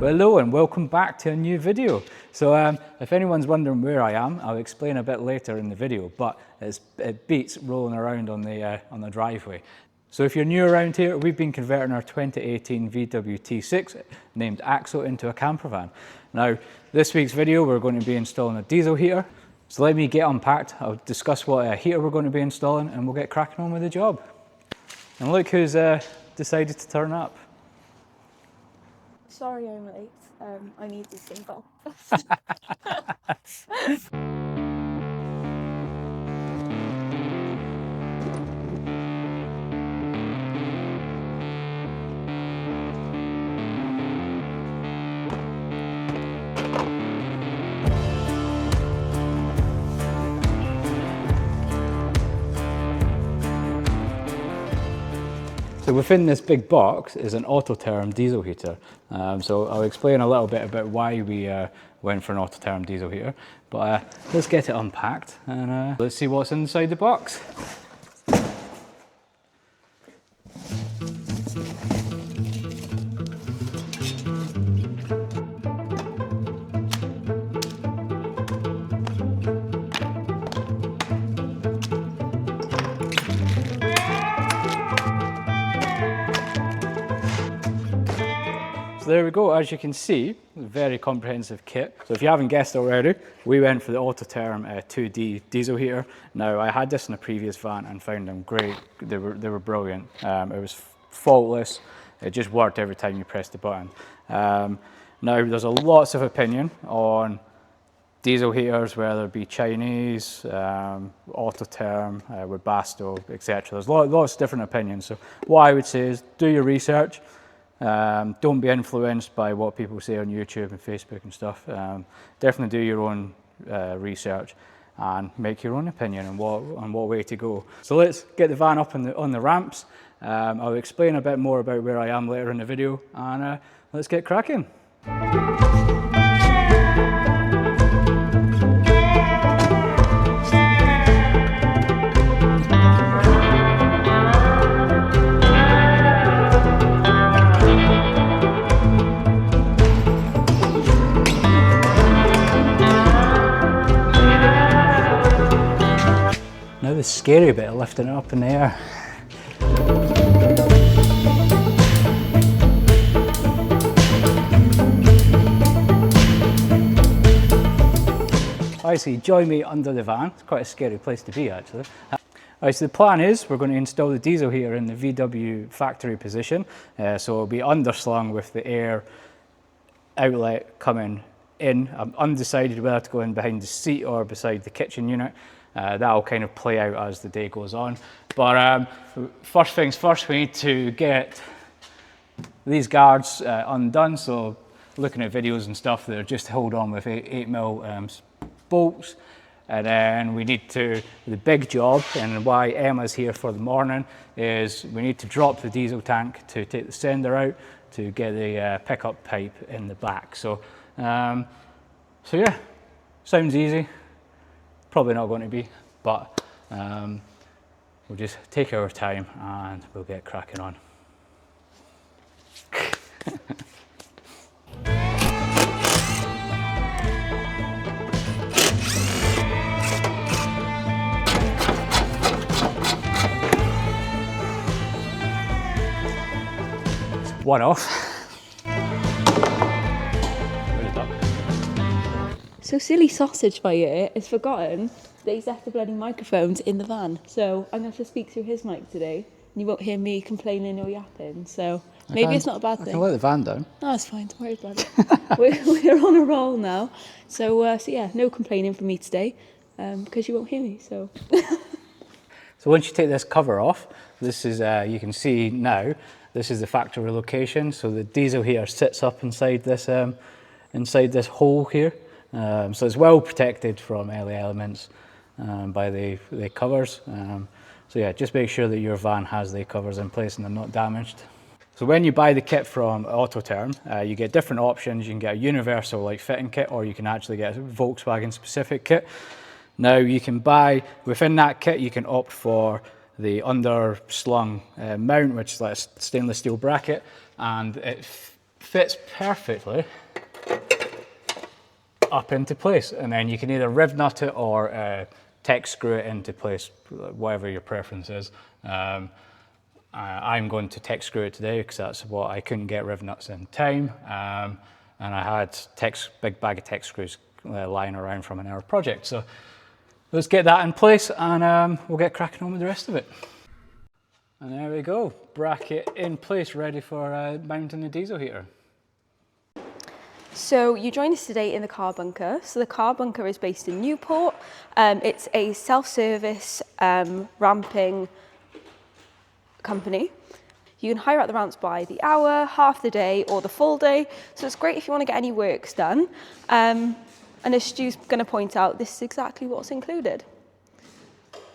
Well, hello and welcome back to a new video. So if anyone's wondering where I am, I'll explain a bit later in the video, but it beats rolling around on the driveway. So if you're new around here, we've been converting our 2018 VW T6 named Axo into a campervan. Now, this week's video, we're going to be installing a diesel heater. So let me get unpacked, I'll discuss what heater we're going to be installing and we'll get cracking on with the job. And look who's decided to turn up. Sorry I'm late. I need this thing off. So within this big box is an Autoterm diesel heater. So I'll explain a little bit about why we went for an Autoterm diesel heater. But let's get it unpacked and let's see what's inside the box. So there we go, as you can see, very comprehensive kit. So if you haven't guessed already, we went for the Autoterm 2D diesel heater. Now I had this in a previous van and found them great, they were brilliant. It was faultless, it just worked every time you pressed the button. Now there's lots of opinion on diesel heaters, whether it be Chinese, Autoterm, Webasto, etc. There's lots of different opinions. So what I would say is do your research. Don't be influenced by what people say on YouTube and Facebook and stuff. Definitely do your own research and make your own opinion on what way to go. So let's get the van up on the ramps. I'll explain a bit more about where I am later in the video and let's get cracking. Now the scary bit of lifting it up in the air. Alright, so you join me under the van. It's quite a scary place to be actually. Alright, so the plan is we're going to install the diesel heater in the VW factory position. So it'll be underslung with the air outlet coming in. I'm undecided whether to go in behind the seat or beside the kitchen unit. That'll kind of play out as the day goes on. But first things first, we need to get these guards undone. So looking at videos and stuff, they're just held on with 8mm bolts. And then we need to, the big job, and why Emma's here for the morning, is we need to drop the diesel tank to take the sender out to get the pickup pipe in the back. So yeah, sounds easy. Probably not going to be, but we'll just take our time and we'll get cracking on. One off. So silly sausage by ear has forgotten that he's left the bloody microphones in the van. So I'm going to have to speak through his mic today. And you won't hear me complaining or yapping. So maybe it's not a bad thing. I can let the van down. No, it's fine. Don't worry about it. we're on a roll now. So yeah, no complaining from me today because you won't hear me. So. So once you take this cover off, this is, you can see now, this is the factory location. So the diesel heater sits up inside this hole here. So it's well protected from early elements by the covers. So yeah, just make sure that your van has the covers in place and they're not damaged. So when you buy the kit from Autoterm, you get different options. You can get a universal like fitting kit, or you can actually get a Volkswagen specific kit. Now you can buy, within that kit, you can opt for the underslung mount, which is like a stainless steel bracket, and it fits perfectly up into place, and then you can either riv nut it or tech screw it into place, whatever your preference is. I'm going to tech screw it today because that's what I couldn't get riv nuts in time, and I had big bag of tech screws lying around from an hour project. So let's get that in place, and we'll get cracking on with the rest of it. And there we go, bracket in place, ready for mounting the diesel heater. So you joined us today in the car bunker. So the car bunker is based in Newport. It's a self-service ramping company. You can hire out the ramps by the hour, half the day, or the full day. So it's great if you want to get any works done. And as Stu's going to point out, this is exactly what's included.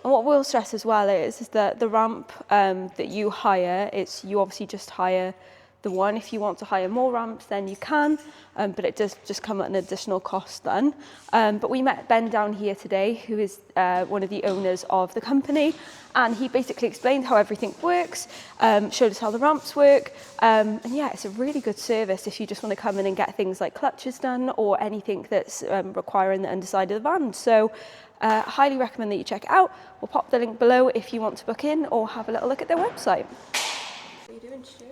And what we'll stress as well is that the ramp that you hire, you obviously just hire the one. If you want to hire more ramps, then you can, but it does just come at an additional cost then. But we met Ben down here today, who is one of the owners of the company, and he basically explained how everything works, showed us how the ramps work, and yeah, it's a really good service if you just want to come in and get things like clutches done or anything that's requiring the underside of the van. So highly recommend that you check it out. We'll pop the link below if you want to book in or have a little look at their website. What are you doing, Stu?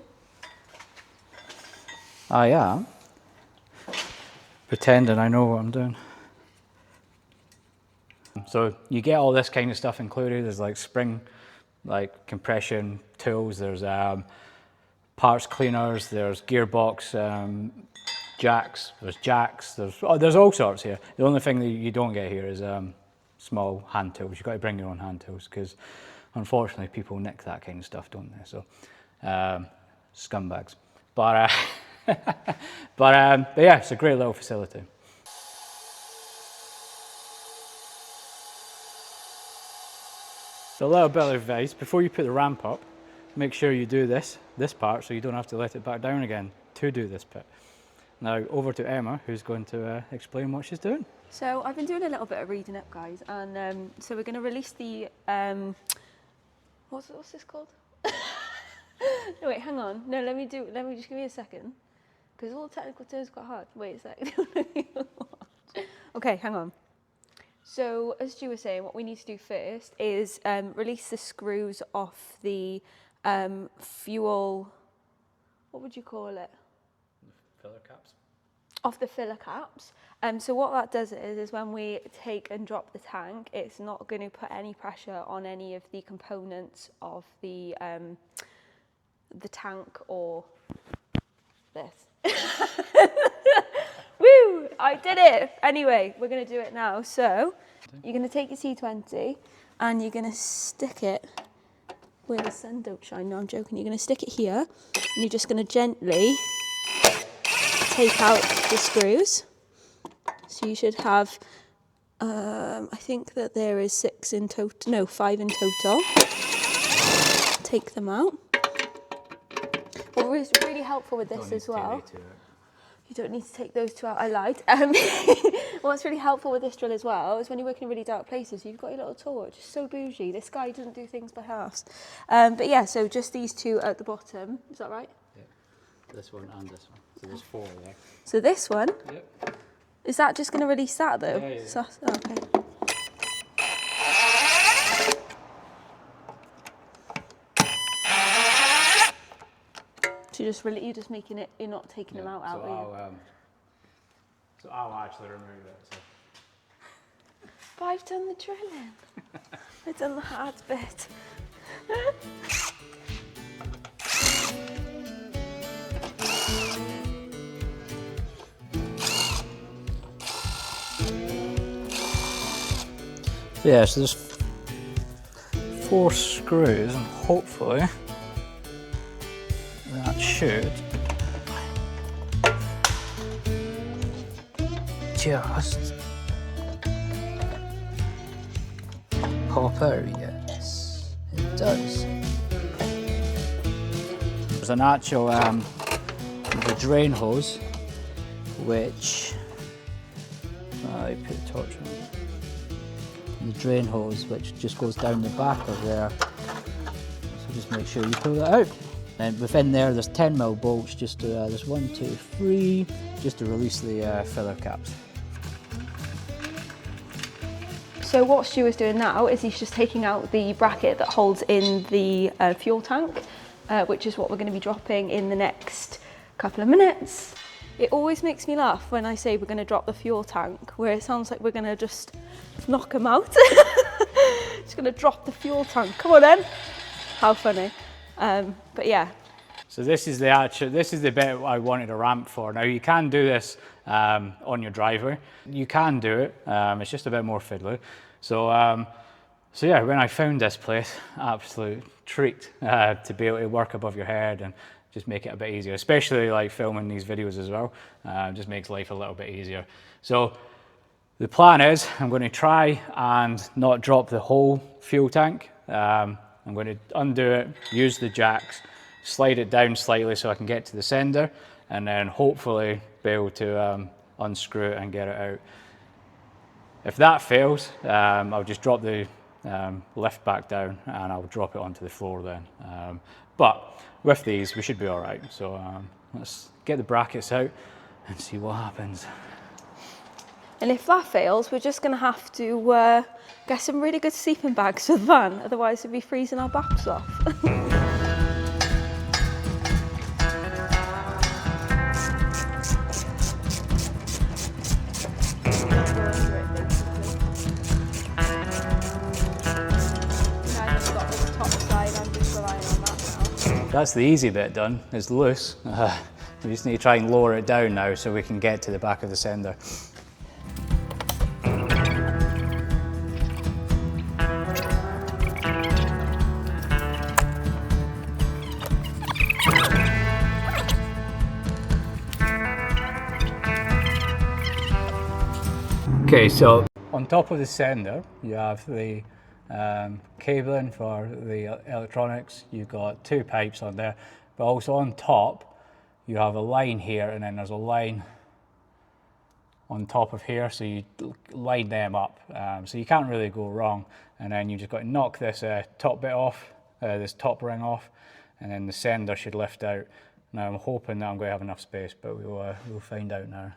I am pretending I know what I'm doing. So you get all this kind of stuff included. There's like spring, like compression tools, there's parts cleaners, there's gearbox jacks, there's all sorts here. The only thing that you don't get here is small hand tools. You've got to bring your own hand tools because unfortunately people nick that kind of stuff, don't they? So scumbags. But yeah, it's a great little facility. So a little bit of advice, before you put the ramp up, make sure you do this part so you don't have to let it back down again to do this bit. Now over to Emma, who's going to explain what she's doing. So I've been doing a little bit of reading up, guys, and so we're going to release the, what's this called? No, wait, hang on. No, let me just give me a second. Because all the technical terms are quite hard. Wait a sec. Okay, hang on. So, as Stu was saying, what we need to do first is release the screws off the fuel, what would you call it? Filler caps. Off the filler caps. So what that does is when we take and drop the tank, it's not going to put any pressure on any of the components of the tank or this. Woo! I did it! Anyway, we're going to do it now. So, you're going to take your T20 and you're going to stick it where the sun don't shine. No, I'm joking. You're going to stick it here and you're just going to gently take out the screws. So you should have, I think that there is 5 in total. Take them out. What was really helpful with this as well, you don't need to take those two out, I lied. What's really helpful with this drill as well is when you're working in really dark places, you've got your little torch. It's so bougie. This guy doesn't do things by halves. But yeah, so just these two at the bottom. Is that right? Yeah. This one and this one. So there's 4 there. So this one? Yep. Is that just going to release that though? Yeah. So, okay. So you're just making it, you're not taking them out, are you? So I'll actually remove it. So. But I've done the drilling. I've done the hard bit. Yeah, so there's 4 screws and hopefully that should just pop out. Yes, it does. There's an actual the drain hose which I put a torch on. The drain hose which just goes down the back of there. So just make sure you pull that out. And within there, there's 10mm bolts, just to, there's 1, 2, 3, just to release the filler caps. So what Stu is doing now is he's just taking out the bracket that holds in the fuel tank, which is what we're going to be dropping in the next couple of minutes. It always makes me laugh when I say we're going to drop the fuel tank, where it sounds like we're going to just knock them out. Just going to drop the fuel tank. Come on then. How funny. But yeah. So this is the bit I wanted a ramp for. Now you can do this on your driveway. You can do it. It's just a bit more fiddly. So yeah, when I found this place, absolute treat to be able to work above your head and just make it a bit easier, especially like filming these videos as well. Just makes life a little bit easier. So the plan is I'm going to try and not drop the whole fuel tank. I'm going to undo it, use the jacks, slide it down slightly so I can get to the sender, and then hopefully be able to unscrew it and get it out. If that fails, I'll just drop the lift back down and I'll drop it onto the floor then. But with these, we should be all right. So let's get the brackets out and see what happens. And if that fails, we're just going to have to get some really good sleeping bags for the van, otherwise we'll be freezing our backs off. That's the easy bit done, it's loose. We just need to try and lower it down now so we can get to the back of the sender. Okay, so on top of the sender, you have the cabling for the electronics. You've got 2 pipes on there, but also on top, you have a line here, and then there's a line on top of here, so you line them up. So you can't really go wrong. And then you just got to knock this top bit off, this top ring off, and then the sender should lift out. Now I'm hoping that I'm going to have enough space, but we'll find out now.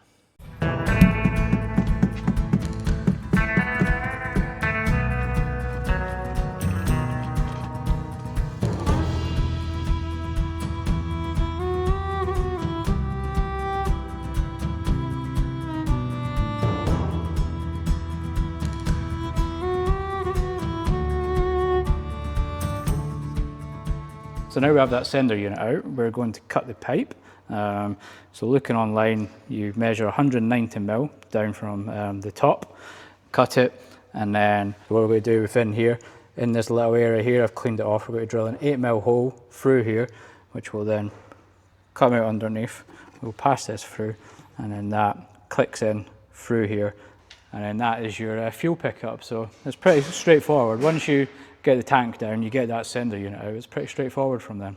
So now we have that sender unit out, we're going to cut the pipe. So looking online, you measure 190mm down from the top, cut it, and then what we're going to do within here, in this little area here, I've cleaned it off, we're going to drill an 8mm hole through here, which will then come out underneath. We'll pass this through, and then that clicks in through here, and then that is your fuel pickup. So it's pretty straightforward. Once you get the tank down, you get that sender unit out, it's pretty straightforward from then.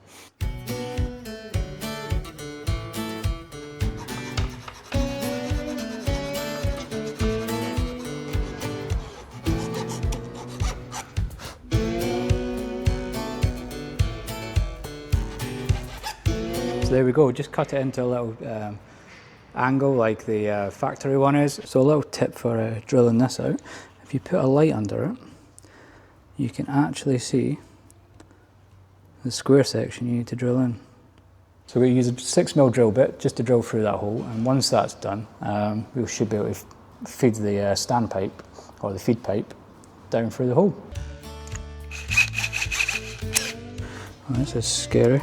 So there we go, just cut it into a little angle like the factory one is. So a little tip for drilling this out, if you put a light under it, you can actually see the square section you need to drill in. So we use a 6mm drill bit just to drill through that hole, and once that's done, we should be able to feed the standpipe, or the feed pipe, down through the hole. Oh, this is scary.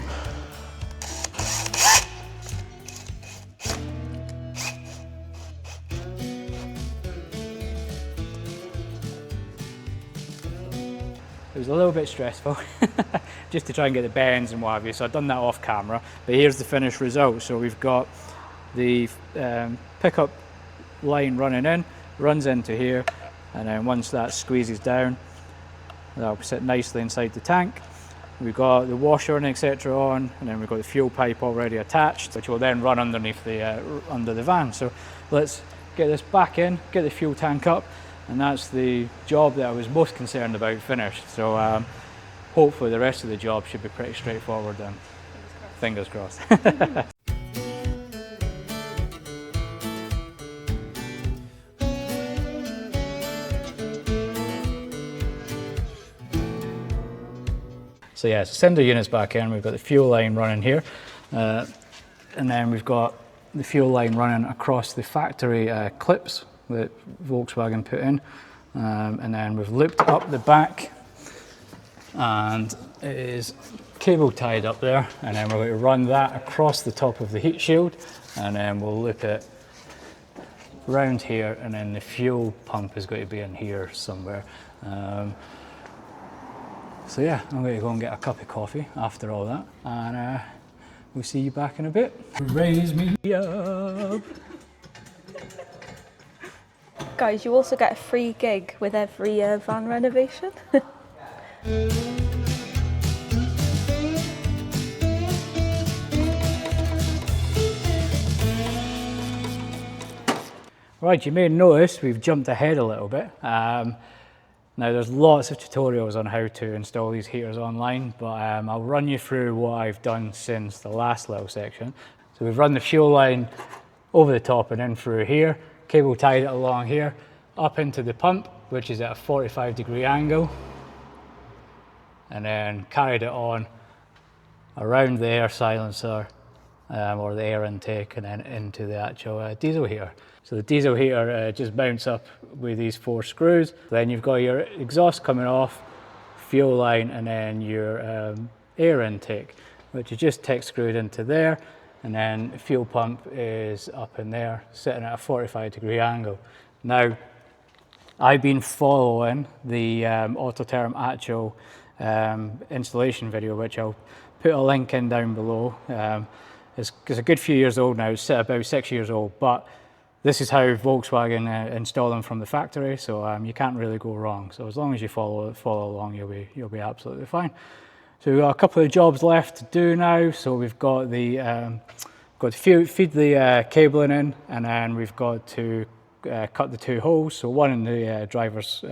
It was a little bit stressful, just to try and get the bearings and what have you, so I've done that off camera, but here's the finished result. So we've got the pickup line running in, runs into here, and then once that squeezes down, that'll sit nicely inside the tank. We've got the washer and etc. on, and then we've got the fuel pipe already attached, which will then run underneath the under the van. So let's get this back in, get the fuel tank up, and that's the job that I was most concerned about finished. So hopefully the rest of the job should be pretty straightforward then. Fingers crossed. So yeah, so send the units back in. We've got the fuel line running here, and then we've got the fuel line running across the factory clips that Volkswagen put in, and then we've looped up the back, and it is cable tied up there, and then we're going to run that across the top of the heat shield, and then we'll loop it round here, and then the fuel pump is going to be in here somewhere. So yeah, I'm going to go and get a cup of coffee after all that, and we'll see you back in a bit. Raise me up. Guys, you also get a free gig with every van renovation. Right, you may notice we've jumped ahead a little bit. Now there's lots of tutorials on how to install these heaters online, but I'll run you through what I've done since the last little section. So we've run the fuel line over the top and in through here, cable tied it along here, up into the pump, which is at a 45-degree angle, and then carried it on around the air silencer or the air intake, and then into the actual diesel heater. So the diesel heater just mounts up with these 4 screws. Then you've got your exhaust coming off, fuel line, and then your air intake, which is just tick screwed into there. And then the fuel pump is up in there, sitting at a 45-degree angle. Now, I've been following the Autoterm actual installation video, which I'll put a link in down below. It's a good few years old now, it's about 6 years old, but this is how Volkswagen install them from the factory, so you can't really go wrong. So as long as you follow along, you'll be absolutely fine. So we've got a couple of jobs left to do now. So we've got to feed the cabling in, and then we've got to cut the 2 holes. So one in the driver's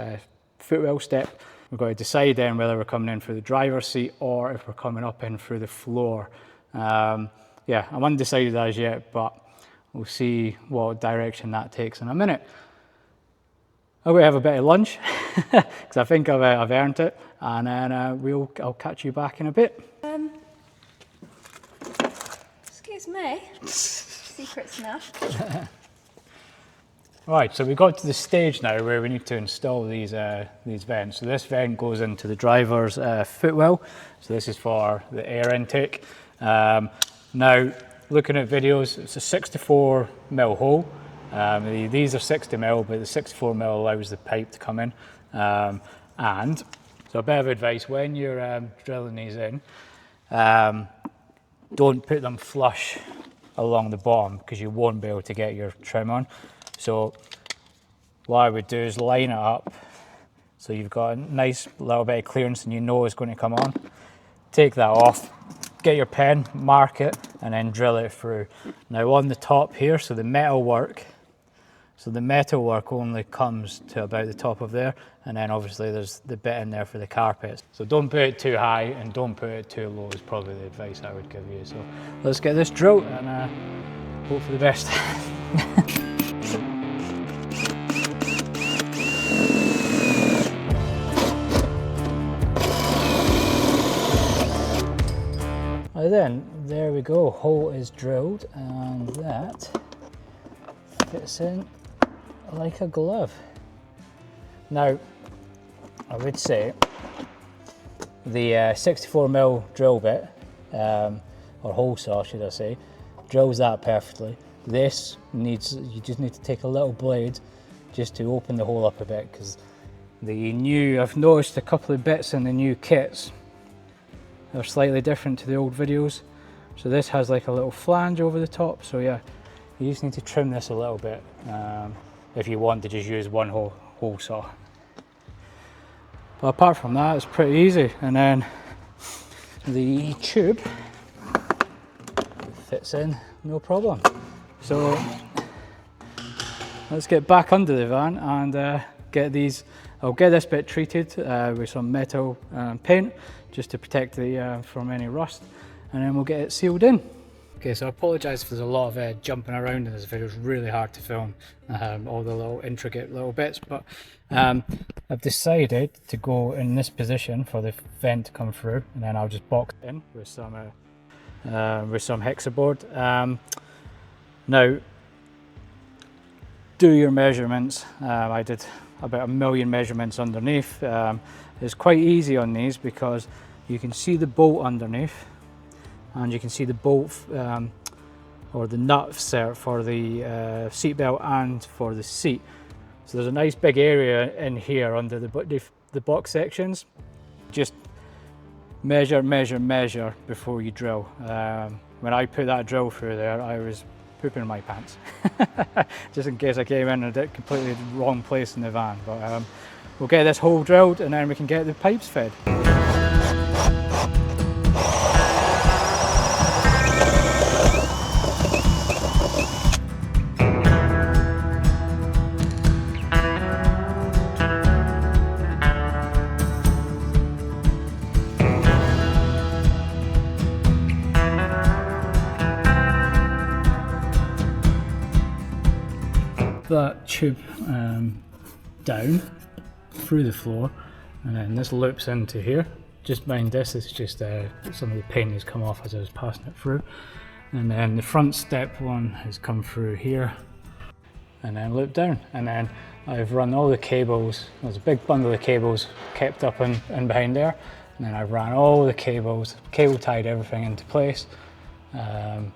footwell step. We've got to decide then whether we're coming in through the driver's seat or if we're coming up in through the floor. Yeah, I'm undecided as yet, but we'll see what direction that takes in a minute. I'm going to have a bit of lunch because I think I've earned it, and then I'll catch you back in a bit. Excuse me, secret snack. Right, so we got to the stage now where we need to install these vents. So this vent goes into the driver's footwell. So this is for the air intake. Now, looking at videos, it's a 64mm hole. These are 60mm, but the 64mm allows the pipe to come in. And so a bit of advice, when you're drilling these in, don't put them flush along the bottom because you won't be able to get your trim on. So what I would do is line it up so you've got a nice little bit of clearance and you know it's going to come on. Take that off, get your pen, mark it, and then drill it through. Now on the top here, so the metal work only comes to about the top of there, and then obviously there's the bit in there for the carpets. So don't put it too high and don't put it too low is probably the advice I would give you. So let's get this drilled and hope for the best. Then there we go, hole is drilled, and that fits in like a glove. Now I would say the 64mm drill bit, or hole saw should I say, drills that perfectly. This you just need to take a little blade just to open the hole up a bit, because I've noticed a couple of bits in the new kits, they're slightly different to the old videos. So this has like a little flange over the top, so yeah, you just need to trim this a little bit if you want to just use one hole saw. But apart from that, it's pretty easy. And then the tube fits in no problem. So let's get back under the van and get these. I'll get this bit treated with some metal paint just to protect from any rust, and then we'll get it sealed in. Okay, so I apologise if there's a lot of jumping around in this video. It's really hard to film all the little intricate little bits, but I've decided to go in this position for the vent to come through, and then I'll just box it in with some hexaboard. Now, do your measurements. I did about 1 million measurements underneath. It's quite easy on these because you can see the bolt underneath, and you can see the bolt or the nut set for the seat belt and for the seat. So there's a nice big area in here under the box sections. Just measure before you drill. When I put that drill through there, I was pooping in my pants, just in case I came in and did completely the wrong place in the van. But we'll get this hole drilled and then we can get the pipes fed. That tube down through the floor, and then this loops into here. Just mind this is just some of the paint has come off as I was passing it through, and then the front step one has come through here and then looped down, and then I've run all the cables. There's a big bundle of cables kept up in behind there, and then I've ran all the cables, cable tied everything into place, and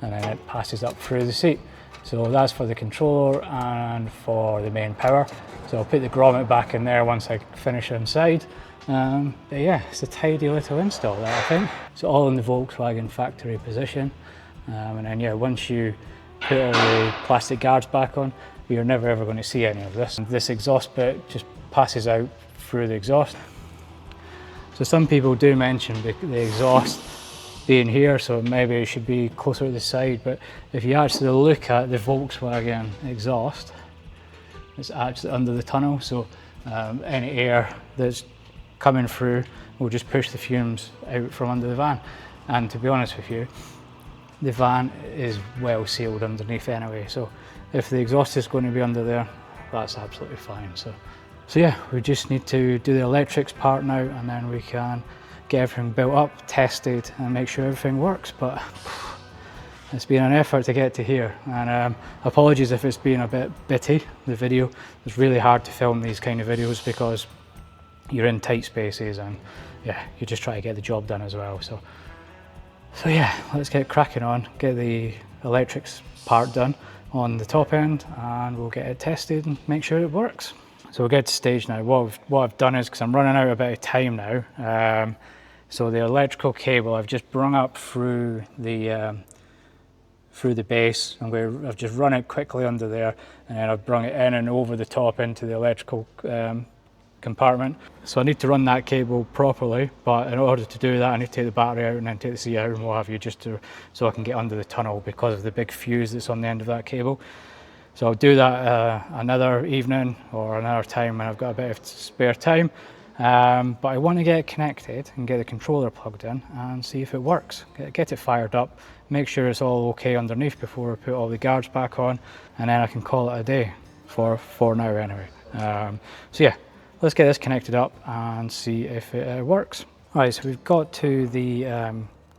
then it passes up through the seat. So that's for the controller and for the main power. So I'll put the grommet back in there once I finish inside. But yeah, it's a tidy little install that I think. It's all in the Volkswagen factory position. And then yeah, once you put all the plastic guards back on, you're never ever going to see any of this. And this exhaust bit just passes out through the exhaust. So some people do mention the exhaust being here, so maybe it should be closer to the side, but if you actually look at the Volkswagen exhaust, it's actually under the tunnel, so any air that's coming through will just push the fumes out from under the van. And to be honest with you, the van is well sealed underneath anyway, so if the exhaust is going to be under there, that's absolutely fine. So yeah, we just need to do the electrics part now, and then we can get everything built up, tested, and make sure everything works. But it's been an effort to get to here, and apologies if it's been a bit bitty, the video. It's really hard to film these kind of videos because you're in tight spaces, and yeah, you just try to get the job done as well. So yeah, let's get cracking on, get the electrics part done on the top end, and we'll get it tested and make sure it works. So we'll get to stage now. What I've done is, because I'm running out a bit of time now, so the electrical cable I've just brung up through the base, and I've just run it quickly under there, and then I've brung it in and over the top into the electrical compartment. So I need to run that cable properly, but in order to do that I need to take the battery out and then take the seat out and what have you, so I can get under the tunnel because of the big fuse that's on the end of that cable. So I'll do that another evening or another time when I've got a bit of spare time. But I want to get it connected and get the controller plugged in and see if it works. Get it fired up, make sure it's all okay underneath before I put all the guards back on, and then I can call it a day for now anyway. So yeah, let's get this connected up and see if it works. Alright, so we've got to the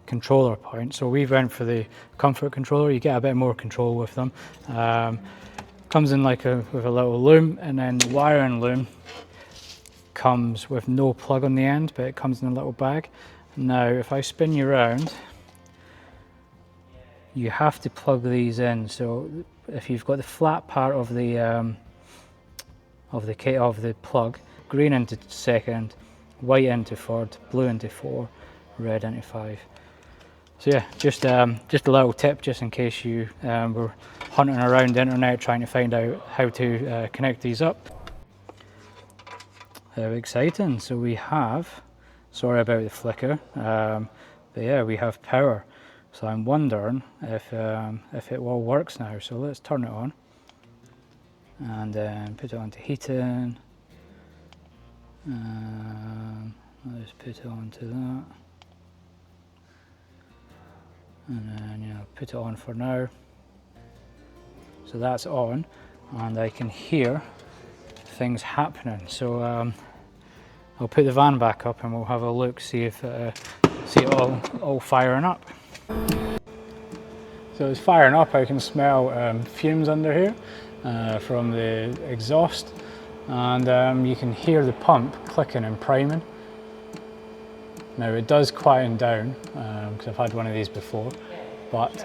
controller point. So we went for the comfort controller. You get a bit more control with them. Comes in like with a little loom, and then the wiring loom comes with no plug on the end, but it comes in a little bag. Now if I spin you around, you have to plug these in. So if you've got the flat part of the plug, green into second, white into third, blue into 4, red into 5. So yeah, just a little tip just in case you were hunting around the internet trying to find out how to connect these up. How exciting. So we have, sorry about the flicker, but yeah, we have power. So I'm wondering if it all works now. So let's turn it on and then put it onto heating. Let's put it onto that. and then put it on for now. So that's on, and I can hear things happening. So I'll put the van back up and we'll have a look, see if see it all firing up. So it's firing up. I can smell fumes under here from the exhaust, and you can hear the pump clicking and priming. Now it does quieten down because I've had one of these before, but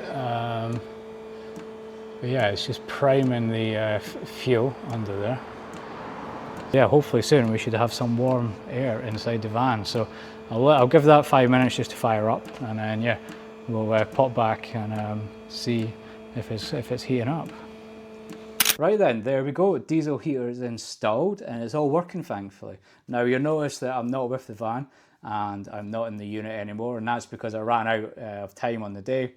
yeah, it's just priming the fuel under there. Yeah, hopefully soon we should have some warm air inside the van. So I'll give that 5 minutes just to fire up, and then yeah, we'll pop back and see if it's heating up. Right then, there we go. Diesel heater is installed and it's all working, thankfully. Now you'll notice that I'm not with the van and I'm not in the unit anymore, and that's because I ran out of time on the day.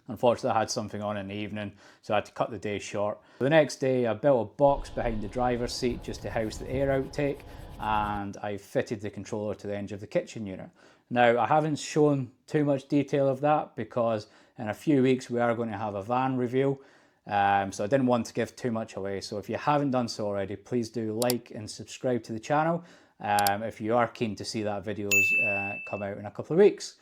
Unfortunately, I had something on in the evening, so I had to cut the day short. The next day, I built a box behind the driver's seat just to house the air outtake, and I fitted the controller to the edge of the kitchen unit. Now, I haven't shown too much detail of that because in a few weeks we are going to have a van reveal, so I didn't want to give too much away. So if you haven't done so already, please do like and subscribe to the channel if you are keen to see that videos come out in a couple of weeks.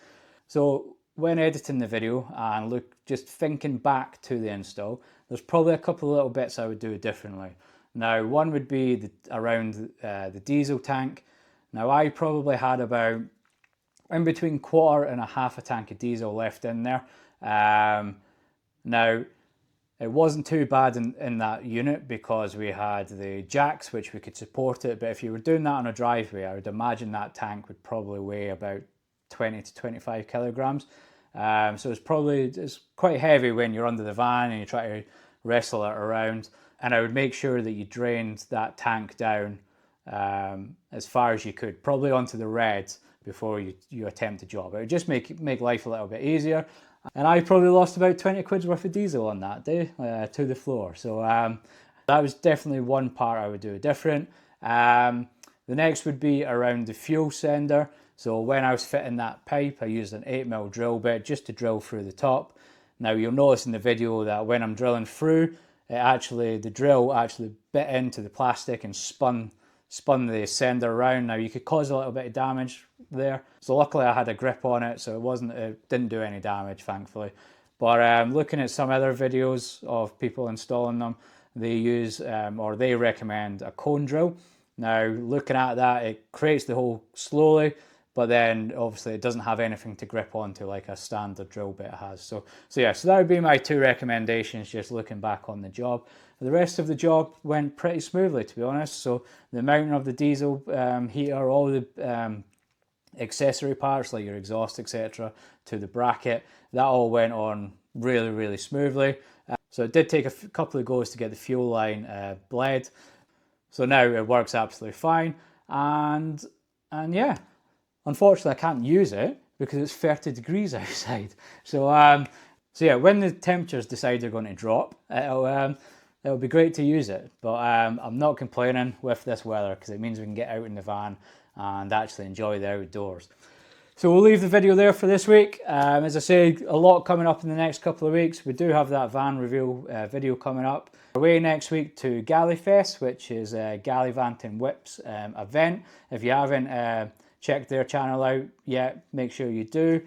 So when editing the video and just thinking back to the install, there's probably a couple of little bits I would do differently. Now, one would be around the diesel tank. Now, I probably had about in between 1/4 and 1/2 a tank of diesel left in there. Now, it wasn't too bad in that unit because we had the jacks which we could support it, but if you were doing that on a driveway, I would imagine that tank would probably weigh about 20 to 25 kilograms. So it's quite heavy when you're under the van and you try to wrestle it around. And I would make sure that you drained that tank down as far as you could, probably onto the red before you attempt the job. It would just make life a little bit easier. And I probably lost about 20 quid's worth of diesel on that day to the floor. So that was definitely one part I would do different. The next would be around the fuel sender. So when I was fitting that pipe, I used an 8mm drill bit just to drill through the top. Now you'll notice in the video that when I'm drilling through, the drill actually bit into the plastic and spun the sender around. Now you could cause a little bit of damage there. So luckily I had a grip on it, so it didn't do any damage, thankfully. But looking at some other videos of people installing them, they use or they recommend a cone drill. Now looking at that, it creates the hole slowly, but then obviously it doesn't have anything to grip onto like a standard drill bit has. So that would be my 2 recommendations, just looking back on the job. The rest of the job went pretty smoothly, to be honest. So the mounting of the diesel heater, all the accessory parts like your exhaust, etc., to the bracket, that all went on really, really smoothly. So it did take a couple of goes to get the fuel line bled. So now it works absolutely fine. And yeah. Unfortunately, I can't use it because it's 30 degrees outside. So yeah, when the temperatures decide they're going to drop, it'll be great to use it. But I'm not complaining with this weather because it means we can get out in the van and actually enjoy the outdoors. So we'll leave the video there for this week. As I say, a lot coming up in the next couple of weeks. We do have that van reveal video coming up. We're away next week to Gallifest, which is a Gallivanting Whips event. If you haven't check their channel out yet, make sure you do.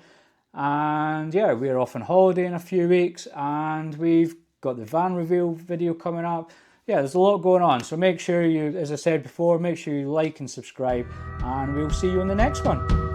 And yeah, we're off on holiday in a few weeks and we've got the van reveal video coming up. Yeah, there's a lot going on, so make sure you, as I said before, make sure you like and subscribe, and we'll see you in the next one.